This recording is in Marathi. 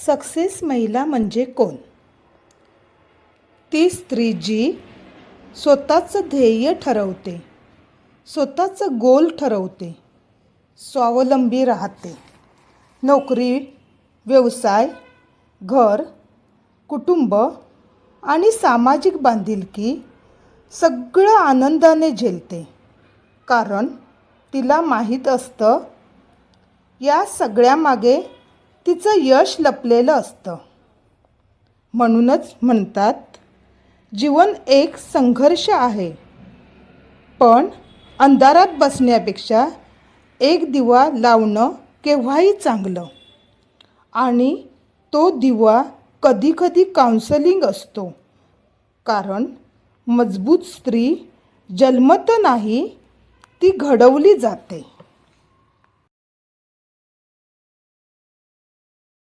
सक्सेस महिला म्हणजे कोण? ती स्त्री जी स्वतःचं ध्येय ठरवते, स्वतःचं गोल ठरवते, स्वावलंबी राहते. नोकरी, व्यवसाय, घर, कुटुंब आणि सामाजिक बांधिलकी सगळं आनंदाने झेलते. कारण तिला माहीत असतं या सगळ्यामागे तिचं यश लपलेलं असतं. म्हणूनच म्हणतात, जीवन एक संघर्ष आहे, पण अंधारात बसण्यापेक्षा एक दिवा लावणं केव्हाही चांगलं. आणि तो दिवा कधीकधी काउन्सलिंग असतो. कारण मजबूत स्त्री जन्मत नाही, ती घडवली जाते.